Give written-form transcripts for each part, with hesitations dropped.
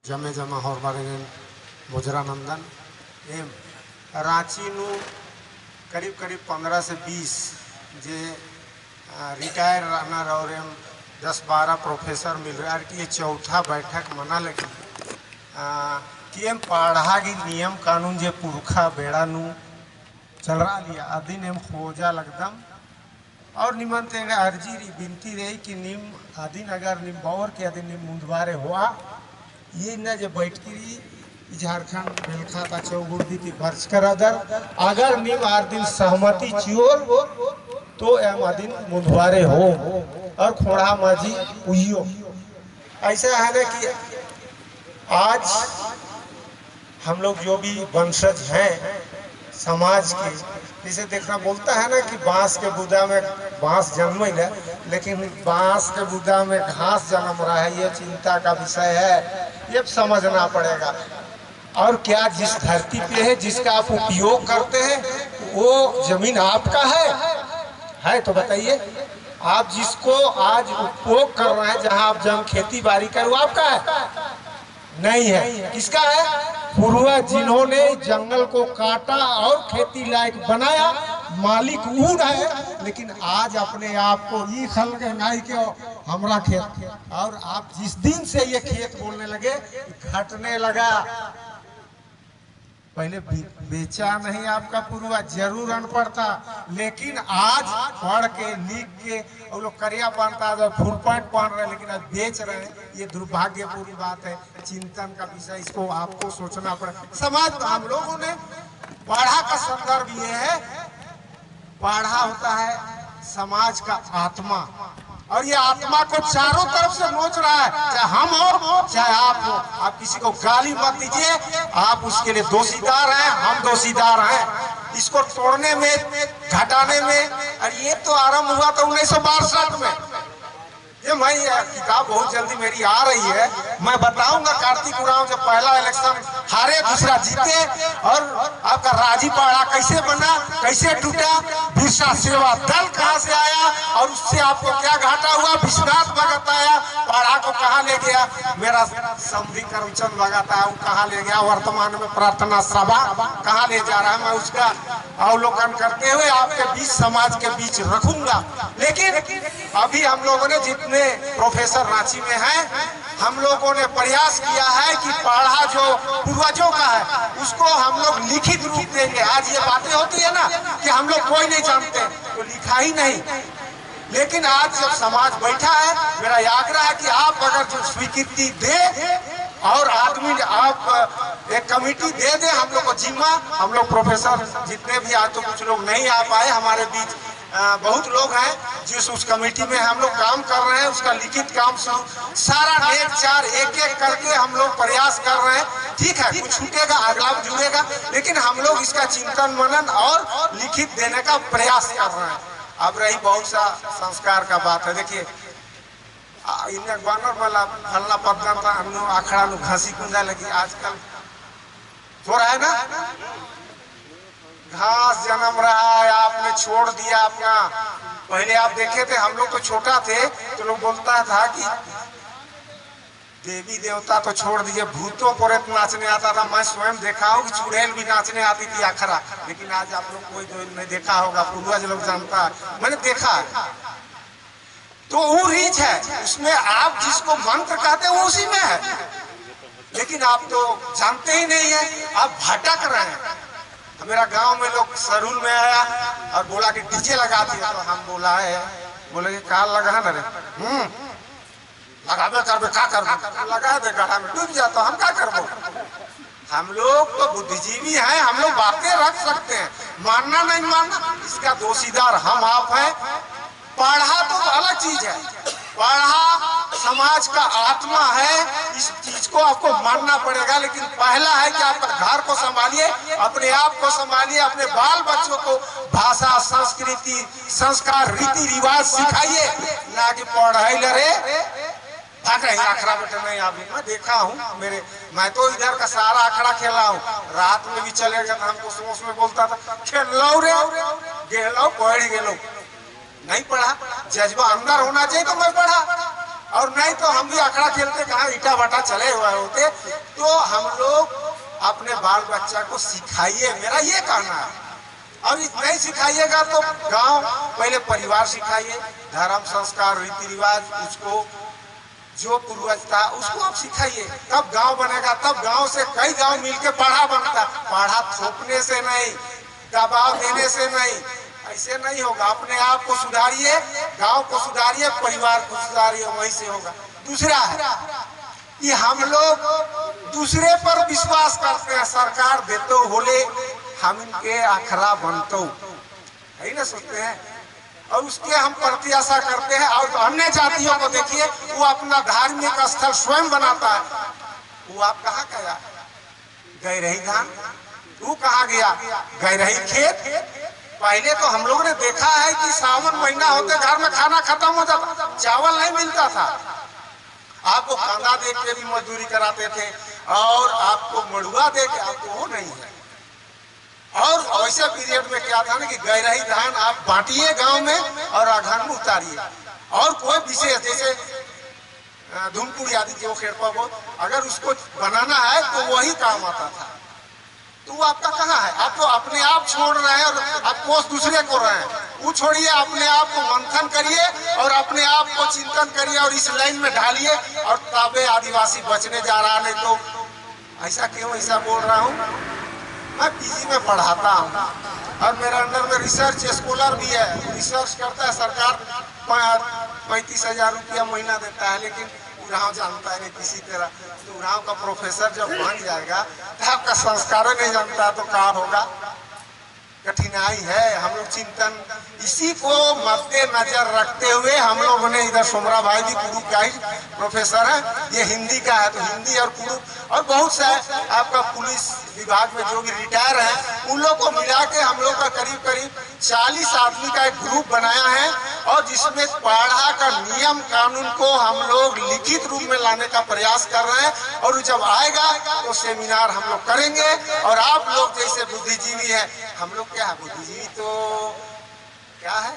जमे जमा होरबारे मुजरानंदन एम रांची नु करीब करीब 15 से 20 जे रिटायर रनर और एम 10-12 प्रोफेसर मिल रहा है कि ये चौथा बैठक मना लगी कि एम पढ़ा की नियम कानून जे पुरखा बेड़ा नु चल रहा लिया अधीन एम खोजा लगदम और निमंत अर्जी री बिनती रही कि निम अधीन अगर निम बावर के अधीन निम मुंदवारे हुआ ये न जो बैठकी रही झारखंड बेलखा का चौगुर्दी की वर्ष कर अगर निम आर दिन सहमति चियोर तो एम अधीन मुंदवारे हो और खोड़ा माझी उइयो। ऐसा है ना कि आज हम लोग जो भी वंशज हैं समाज के, जिसे देखना बोलता है ना कि बांस के बुदा में बांस जन्म है लेकिन बांस के बुदा में घास जन्म रहा है, ये चिंता का विषय है, ये समझना पड़ेगा। और क्या जिस धरती पे है जिसका आप उपयोग करते हैं वो जमीन आपका है तो बताइए। आप जिसको आज उपयोग कर रहे हैं जहां आप जम खेती बाड़ी कर वो आपका है नहीं है, किसका है? पूर्वज जिन्होंने जंगल को काटा और खेती लायक बनाया, मालिक वो है। लेकिन आज अपने आप को ये खल गंगाई के हमरा खेत, और आप जिस दिन से ये खेत बोलने लगे घटने लगा। पहले बेचा नहीं आपका पूर्वज, जरूर अनपढ़ था, लेकिन आज पढ़ के लिख के और लोग करिया पहनता है, फुल पैंट पहन रहे हैं, लेकिन आज बेच रहे हैं। ये दुर्भाग्यपूर्ण बात है, चिंतन का विषय, इसको आपको सोचना पड़ेगा। समाज में हम लोगों ने पढ़ा का संदर्भ ये है, पढ़ा होता है समाज का आत्मा, और ये आत्मा को चारों तरफ से नोच रहा है, चाहे हम हो चाहे आप हो। आप किसी को गाली मत दीजिए, आप उसके लिए दोषीदार हैं, हम दोषीदार हैं। इसको तोड़ने में, घटाने में, और ये तो आरंभ हुआ था 1962 में। ये मैं किताब बहुत जल्दी मेरी आ रही है, मैं बताऊंगा कार्तिक उरांव जब पहला इलेक्शन हारे दूसरा जीते, और आपका राजीपाड़ा कैसे बना, कैसे टूटा, बिरसा सेवा दल कहां से आया, और उससे आपको क्या घाटा हुआ, विश्वनाथ भगत आया, पाड़ा को कहां ले गया, मेरा समधी करमचंद भगत आया, वो कहां ले गया, वर्तमान में प्रार्थना सभा कहां ले जा रहा है, मैं उसका अवलोकन करते हुए आपके बीच, समाज के बीच रखूंगा। लेकिन अभी हम लोगों ने जितने प्रोफेसर रांची में हैं, हम लोगों ने प्रयास किया है कि पढ़ा जो पूर्वजों का है उसको हम लोग लिखित रूप देंगे। आज ये बातें होती है ना कि हम लोग कोई नहीं जानते, तो लिखा ही नहीं। लेकिन आज जब समाज बैठा है, मेरा आग्रह है कि आप अगर जो स्वीकृति दे और आदमी आप एक कमेटी दे दे हम लोग को जिम्मा, हम लोग प्रोफेसर जितने भी आज तो कुछ लोग नहीं आ पाए, हमारे बीच बहुत लोग हैं जिस उस कमेटी में हम लोग काम कर रहे हैं, उसका लिखित काम सारा नेक चार एक एक करके हम लोग प्रयास कर रहे हैं। ठीक है, कुछ छूटेगा, अगला जुड़ेगा, लेकिन हम लोग इसका चिंतन मनन और लिखित देने का प्रयास कर रहे हैं। अब रही बहुत सा संस्कार का बात है, देखिए इन्हें बानर वाला फलना पदना था, हम लोग आखड़ा नु घासी कुंदा लगी, आजकल हो रहा है ना, घास जन्म रहा है, आपने छोड़ दिया अपना। पहले आप देखे थे, हम लोग तो छोटा थे तो लोग बोलता था कि देवी देवता तो छोड़ दीजिए, भूतों को नाचने आता था। मैं स्वयं देखा हूँ कि चुड़ैल भी नाचने आती थी आखरा, लेकिन आज आप लोग कोई जो नहीं देखा होगा, पूर्वज लोग जानता है, मैंने देखा है। तो वो रीच है, उसमें आप जिसको मंत्र कहते हैं वो उसी में है, लेकिन आप तो जानते ही नहीं है, आप भटक रहे हैं। मेरा गांव में लोग सरूल में आया और बोला कि डीजे लगा दिया, तो हम बोला है, बोले कि कार लगा ना रे, लगाबे करबे का करबो, लगा दे, गढ़ा में डूब जाता, हम क्या करबो। हम लोग तो बुद्धिजीवी हैं, हम लोग बातें रख सकते हैं, मानना नहीं मानना इसका दोषीदार हम आप हैं। पढ़ा तो अलग चीज है, पढ़ा समाज का आत्मा है, इस चीज को आपको मानना पड़ेगा। लेकिन पहला है कि आपका घर को संभालिए, अपने आप को संभालिए, अपने बाल बच्चों को भाषा, संस्कृति, संस्कार, रीति रिवाज सिखाइए, ना कि पढ़ाई लड़े भाग रही आखड़ा बेटे नहीं। अभी मैं देखा हूँ, मैं तो इधर का सारा आखड़ा खेला हूँ, रात में भी चले गए, हमको सोच में बोलता था खेल लो रे, गेलो पढ़ गेलो, नहीं पढ़ा, जज्बा अंदर होना चाहिए तो मैं पढ़ा, और नहीं तो हम भी अखड़ा खेलते, कहाँ ईटा बाटा चले हुए होते, हम लोग अपने बाल बच्चा को सिखाइए, मेरा ये कहना है। और नहीं सिखाइएगा तो गांव, पहले परिवार सिखाइए, धर्म संस्कार रीति रिवाज, उसको जो पूर्वज था उसको आप सिखाइए, तब गांव बनेगा। तब गांव से कई गांव मिलके पढ़ा बनता। पढ़ा थोपने से नहीं, दबाव देने से नहीं, ऐसे नहीं होगा। अपने आप को सुधारिए, गांव को सुधारिए, परिवार को सुधारिए, वहीं से होगा। दूसरा है कि हम लोग दूसरे पर विश्वास करते हैं। सरकार देतो होले हम इनके अखरा बनतो, है ना, सोचते हैं, और उसके हम प्रत्याशा करते हैं। और अन्य जातियों को देखिए, वो अपना धार्मिक स्थल स्वयं बनाता है। वो आप कहाँ गया? गए रही धान, तू कहाँ गया? गए रही खेत। पहले तो हम लोग ने देखा है कि सावन महीना होते घर में खाना खत्म हो जाता, चावल नहीं मिलता था। आपको कांदा दे के भी मजदूरी कराते थे, और आपको मड़ुआ दे के, आपको वो नहीं है। और वैसे पीरियड में क्या था ना कि गहराई धान आप बांटिए गांव में और अघन में उतारिए। और कोई विशेष जैसे धूमपुरी आदि जो खेड़पा वो, अगर उसको बनाना है तो वही काम आता था। तो वो आपका कहाँ है? आप तो अपने आप छोड़ रहे हैं और आप कोस दूसरे को रहे हैं। वो छोड़िए, अपने आप को मंथन करिए और अपने आप को चिंतन करिए और इस लाइन में ढालिए। और तबे आदिवासी बचने जा रहा। नहीं तो ऐसा क्यों ऐसा बोल रहा हूँ, मैं पीजी में पढ़ाता हूँ और मेरे अंडर में रिसर्च स्कॉलर भी है। रिसर्च करता है, सरकार 35,000 रुपया महीना देता है, लेकिन उराव जानता है नहीं किसी तरह। तो उराव का प्रोफेसर जब बन जाएगा तो आपका संस्कार नहीं जानता तो क्या होगा? कठिनाई है। हम लोग चिंतन इसी को मद्देनजर रखते हुए हम लोगों ने, इधर सोमरा भाई भी कुरुप का ही प्रोफेसर है, ये हिंदी का है, तो हिंदी और कुरुप और बहुत से आपका पुलिस विभाग में जो भी रिटायर है, उन लोग को मिला के हम लोग का करीब 40 आदमी का एक ग्रुप बनाया है। और जिसमें पढ़ा का नियम कानून को हम लोग लिखित रूप में लाने का प्रयास कर रहे हैं। और जब आएगा तो सेमिनार हम लोग करेंगे। और आप लोग जैसे बुद्धिजीवी है, हम लोग क्या है बुद्धिजीवी तो क्या है,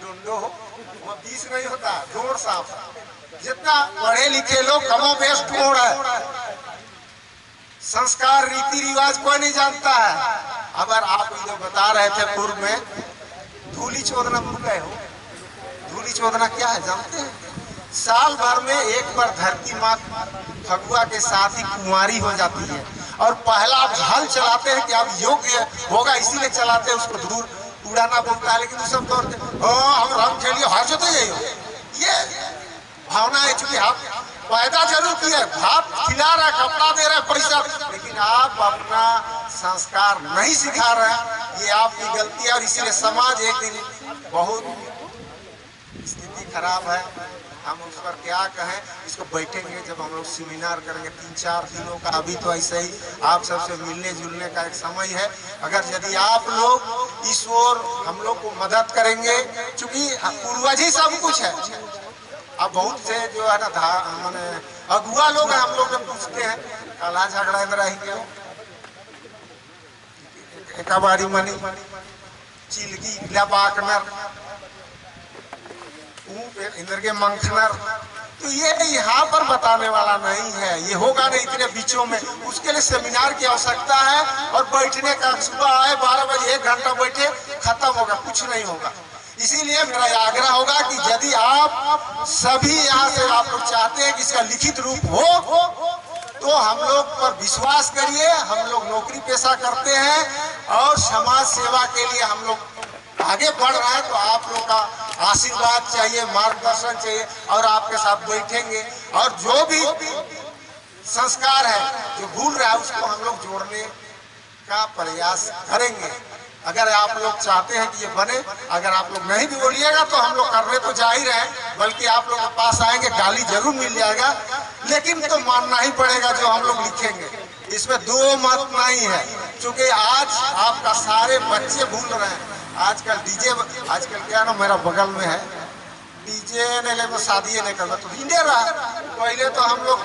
डोंडो हो, वो 20 नहीं होता, डोर साफ। जितना पढ़े लिखे लोग कमो बेश डोर है, संस्कार रीति रिवाज कोई नहीं जानता है। अगर आप इधर बता रहे थे पूर्व में धूली चोदना भूल गए हो? धूली चोदना क्या है जानते हैं? साल भर में एक बार धरती माँ फगुआ के साथ ही कुंवारी हो जाती है। और पहला आप हल चलाते हैं कि अब योग्य होगा इसीलिए चलाते हैं, उसको दूर उड़ाना बोलता है। लेकिन सब तौर पर हम खेलिए हार जोते ये भावना है। चूंकि आप पैदा जरूर किए, भात खिला रहे, कपड़ा दे रहे, पैसा, लेकिन आप अपना संस्कार नहीं सिखा रहे हैं। ये आपकी गलती है और इसीलिए समाज एक दिन बहुत स्थिति खराब है। हम उस पर क्या कहें, इसको बैठेंगे जब हम लोग सेमिनार करेंगे 3-4 दिनों का। अभी तो ऐसे ही आप सबसे मिलने जुलने का एक समय है। अगर यदि आप लोग इस ओर हम लोग को मदद करेंगे, चूंकि पूर्वज ही सब कुछ है। अब बहुत से जो है ना माने अगुआ लोग हैं, हम लोग पूछते हैं काला झगड़ा में रहेंगे एक बारी मनी चिलगी लबाकनर इंद्र के मंखनर। तो ये यहाँ पर बताने वाला नहीं है, ये होगा नहीं इतने बीचों में। उसके लिए सेमिनार की आवश्यकता है। और बैठने का सुबह आए 12 बजे 1 घंटा बैठे, खत्म होगा, कुछ नहीं होगा। इसीलिए मेरा आग्रह होगा कि यदि आप सभी यहाँ से आप लोग चाहते हैं कि इसका लिखित रूप हो तो हम लोग पर विश्वास करिए। हम लोग नौकरी पेशा करते हैं और समाज सेवा के लिए हम लोग आगे बढ़ रहे हैं। तो आप लोग का आशीर्वाद चाहिए, मार्गदर्शन चाहिए और आपके साथ बैठेंगे। और जो भी संस्कार है जो भूल रहा है उसको हम लोग जोड़ने का प्रयास करेंगे। अगर आप लोग चाहते हैं कि ये बने, अगर आप लोग नहीं भी बोलिएगा तो हम लोग करने तो जा ही रहे, बल्कि आप लोग के पास आएंगे, गाली जरूर मिल जाएगा, लेकिन तो मानना ही पड़ेगा जो हम लोग लिखेंगे। इसमें दो मत नहीं है। क्योंकि आज आपका सारे बच्चे भूल रहे हैं। आजकल डीजे, आजकल क्या ना मेरा बगल में है डीजे ने ले शादी नहीं करना तो हिंदे रहा। पहले तो हम लोग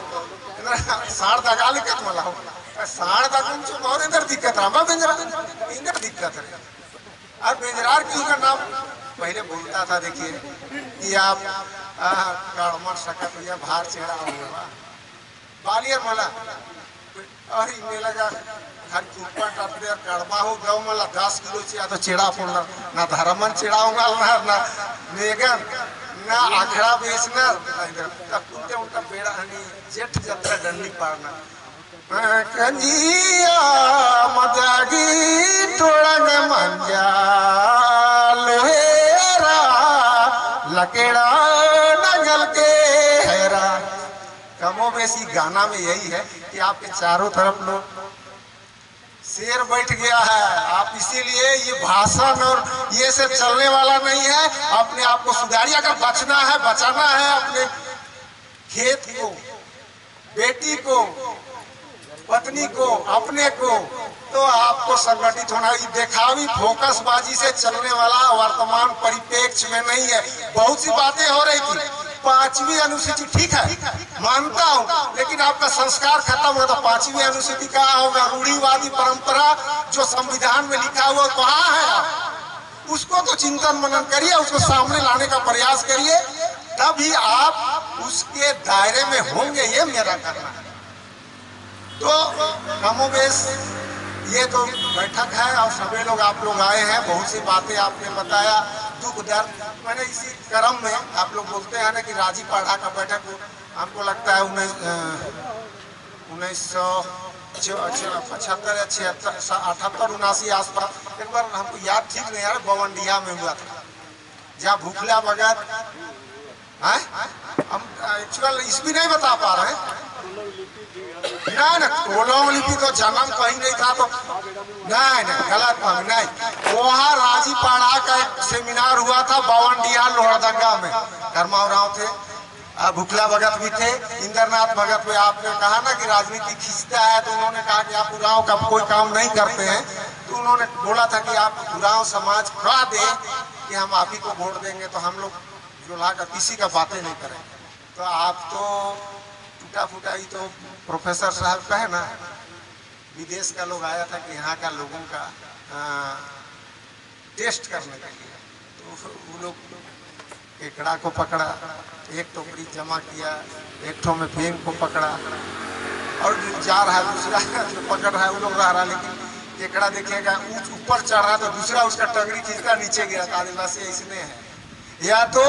साढ़ दगा लिखे मला हो साढ़ दगा बहुत इधर दिक्कत रहा, बेंजरा इधर दिक्कत है। और बेंजरार की का नाम पहले बोलता था, देखिए कि आप कड़मर सकत या भार चेहरा होगा बालियर मला और इन्हें लगा हर कुप्पा टापरे कड़वा हो गौ मला 10 किलो चिया तो चेड़ा पड़ना ना धर्मन चेड़ा होगा ना नेगन ना आखड़ा बेचना तब कुत्ते उनका बेड़ा हनी जेठ जत्रा डंडी पारना कंजिया मजागी टोड़न मंजा लोहेरा लकेड़ा नगल के हैरा। कमो बेसी गाना में यही है कि आपके चारों तरफ लोग शेर बैठ गया है। आप इसीलिए ये भाषण और ये सब चलने वाला नहीं है। अपने आप को सुधारिए। अगर बचना है, बचाना है अपने खेत को, बेटी को, पत्नी को, अपने को, तो आपको संगठित होना। ये देखावी फोकसबाजी से चलने वाला वर्तमान परिप्रेक्ष्य में नहीं है। बहुत सी बातें हो रही थी, 5वीं अनुसूची ठीक है मानता हूँ, लेकिन आपका संस्कार खत्म हुआ। तो 5वीं अनुसूची का होगा रूढ़िवादी परंपरा जो संविधान में लिखा हुआ कहाँ है? उसको तो चिंतन मनन करिए, उसको सामने लाने का प्रयास करिए, तभी आप उसके दायरे में होंगे। ये मेरा करना है। तो कमोबेश ये तो बैठक है और सभी लोग आप लोग आए हैं। बहुत सी बातें आपने बताया, दुख दर्द। मैंने इसी क्रम में आप लोग बोलते हैं ना कि राजी पाढ़ा का बैठक हमको लगता है 1975 या 76 78 79 आसपास एक बार हमको याद ठीक नहीं यार बवंडिया में हुआ था, जहाँ भूखला भगत है। हम एक्चुअल इसमें नहीं बता पा रहे हैं ना टोलों लिपि तो जन्म कहीं नहीं था, तो नहीं गलत फहमी नहीं। वहाँ राजी पाड़ा का एक सेमिनार हुआ था बवंडिया लोहरदगा में। करमाव राव थे, भुखला भगत भी थे, इंद्रनाथ भगत में। आपने कहा ना कि राजनीति खींचता है, तो उन्होंने कहा कि आप उराव का कोई काम नहीं करते हैं, तो उन्होंने बोला था कि आप उराव समाज कह दें कि हम आप ही को वोट देंगे, तो हम लोग जो लाकर किसी का बातें नहीं करें। तो आप तो टूटा फूटा ही तो प्रोफेसर साहब का है ना, विदेश का लोग आया था कि यहाँ का लोगों का टेस्ट करने के लिए, तो वो लोग केकड़ा को पकड़ा, एक टोकरी जमा किया, एक ठो में बेंग को पकड़ा, और जा रहा है दूसरा जो पकड़ रहा है वो लोग रह रहा, लेकिन केकड़ा देखेगा ऊपर चढ़ रहा तो दूसरा उसका टंगड़ी खींचता नीचे गिरा। आदिवासी इसने है, या तो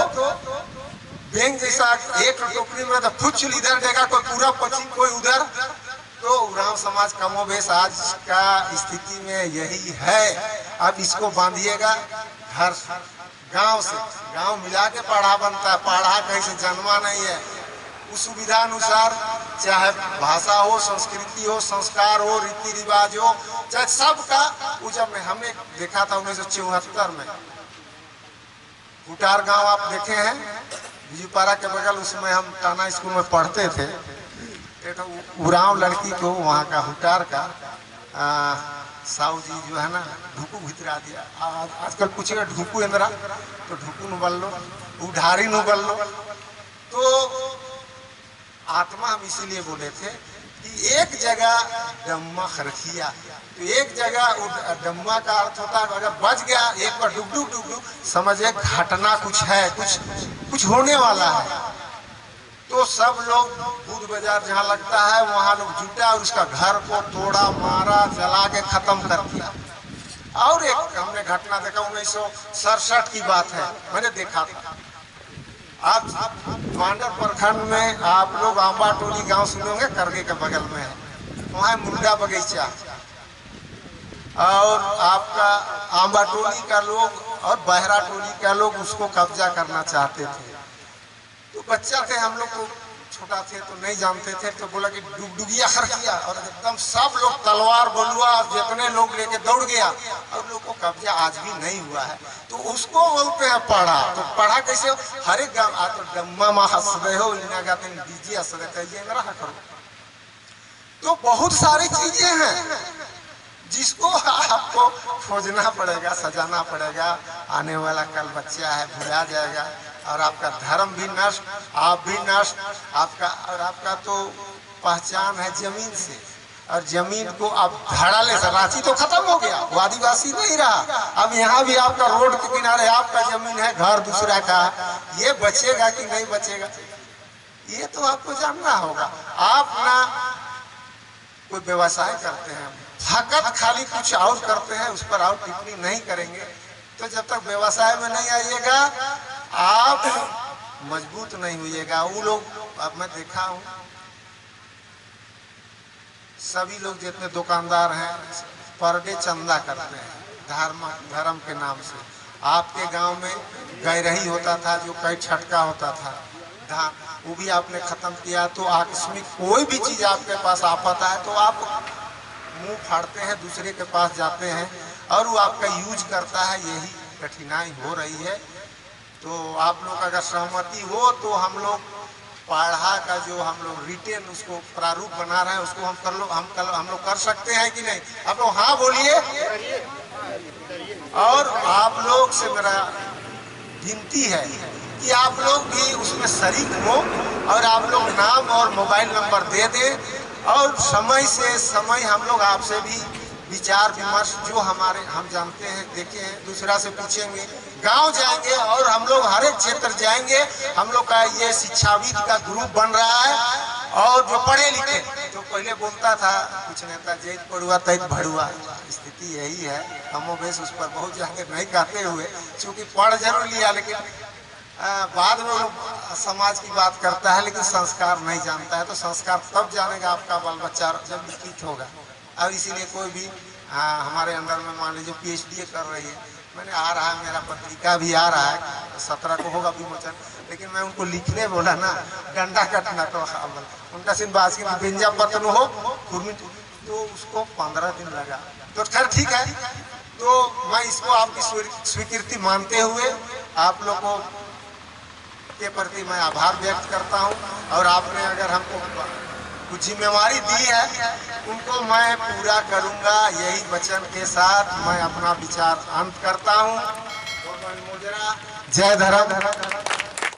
बेंग जैसा एक टोकरी में तो कुछ इधर देगा, कोई पूरा पश्चिम कोई उधर। तो उराव समाज कमोबेश आज का स्थिति में यही है। अब इसको बांधिएगा घर गांव से, गांव मिला के पाढ़ा बनता है। पाढ़ा कहीं से जन्मा नहीं है। उस सुविधा अनुसार चाहे भाषा हो, संस्कृति हो, संस्कार हो, रीति रिवाज हो, चाहे सबका। वो जब हमने देखा था 1974 में हुटार गांव, आप देखे हैं बिजुपारा के बगल, उसमें हम टाना स्कूल में पढ़ते थे। एक उराव लड़की को वहाँ का हुटार का साहू जी जो है ना ढुकू भितरा दिया। आजकल पूछेगा ढुकू इंद्रा, तो ढुकू न बल लो, उधारी न बल लो। तो आत्मा हम इसीलिए बोले थे कि एक जगह डम्मा खरखिया, तो एक जगह डम्मा का अर्थ होता है अगर बच गया एक बार डुब डुब डुब डुब, समझिए घटना कुछ है, कुछ होने वाला है। तो सब लोग दूध बाजार जहाँ लगता है वहाँ लोग जुटा और उसका घर को तोड़ा, मारा, जला के खत्म कर दिया। और एक हमने घटना देखा 1967 की बात है, मैंने देखा था। आप मांडर प्रखंड में आप लोग आंबा टोली गांव सुने होंगे, करगे के बगल में है, वहाँ मुंडा बगीचा, और आपका आंबा टोली का लोग और बहरा टोली का लोग उसको कब्जा करना चाहते थे। तो बच्चा थे हम लोग, को छोटा थे तो नहीं जानते थे, तो बोला कि डुगडुगिया खरखिया, और एकदम सब लोग तलवार बलुआ जितने लोग लेके दौड़ गया, और लोग को कब्जा आज भी नहीं हुआ है। तो उसको बोलते हैं पढ़ा। तो पढ़ा कैसे? हर एक गाँव तो डम्मा माँ हंस रहे हो, डीजे हंस रहे करो। तो बहुत सारी चीजें हैं जिसको आपको खोजना पड़ेगा, सजाना पड़ेगा। आने वाला कल बच्चा है, भुला जाएगा, और आपका धर्म भी नष्ट, आप भी नष्ट, आपका तो पहचान है जमीन से, और जमीन को आप धड़ाले से, रांची तो खत्म हो गया, वो आदिवासी नहीं रहा। अब यहाँ भी आपका रोड के किनारे आपका जमीन है, घर दूसरा का, ये बचेगा कि नहीं बचेगा, ये तो आपको जानना होगा। आप ना कोई व्यवसाय करते हैं, फकत खाली कुछ और करते हैं, उस पर और टिप्पणी नहीं करेंगे। तो जब तक व्यवसाय में नहीं आइएगा आप मजबूत नहीं होइएगा। वो लोग अब मैं देखा हूँ सभी लोग जितने दुकानदार हैं पर डे चंदा करते हैं धर्म के नाम से। आपके गांव में गैरही होता था, जो कई छटका होता था धान, वो भी आपने खत्म किया। तो आकस्मिक कोई भी चीज आपके पास आफत है तो आप मुंह फाड़ते हैं, दूसरे के पास जाते हैं और वो आपका यूज करता है। यही कठिनाई हो रही है। तो आप लोग अगर सहमति हो तो हम लोग पाढ़ा का जो हम लोग रिटेन उसको प्रारूप बना रहे हैं उसको हम लोग कर सकते हैं कि नहीं? आप लोग हाँ बोलिए। और आप लोग से मेरा विनती है कि आप लोग भी उसमें शरीक हो और आप लोग नाम और मोबाइल नंबर दे दें और समय से समय हम लोग आपसे भी विचार विमर्श जो हम जानते हैं देखे हैं दूसरा से पूछेंगे। गांव जाएंगे और हम लोग हर एक क्षेत्र जाएंगे। हम लोग का ये शिक्षाविद का ग्रुप बन रहा है और जो पढ़े लिखे जो पहले बोलता था कुछ नेता जैत पढ़ुआ तैत भड़ुआ, स्थिति यही है। कमोबेश उस पर बहुत ज्यादा नहीं कहते हुए, क्योंकि पढ़ जरूर लिया लेकिन बाद में लोग समाज की बात करता है लेकिन संस्कार नहीं जानता है। तो संस्कार तब जानेगा आपका बाल बच्चा जब लिखित होगा। और इसीलिए कोई भी हमारे अंदर में मान लीजिए PhD कर रही है, मैंने आ रहा है, मेरा पत्रिका भी आ रहा है, 17 को होगा विमोचन, लेकिन मैं उनको लिखने बोला ना डंडा कटना तो उनका सिर्फ बाज के बिंजा पतन हो तो उसको 15 दिन लगा। तो खैर ठीक है। तो मैं इसको आपकी स्वीकृति मानते हुए आप लोगों के प्रति मैं आभार व्यक्त करता हूं। और आपने अगर हमको कुछ जिम्मेवारी दी है उनको मैं पूरा करूंगा। यही वचन के साथ मैं अपना विचार अंत करता हूं। जय धर्म।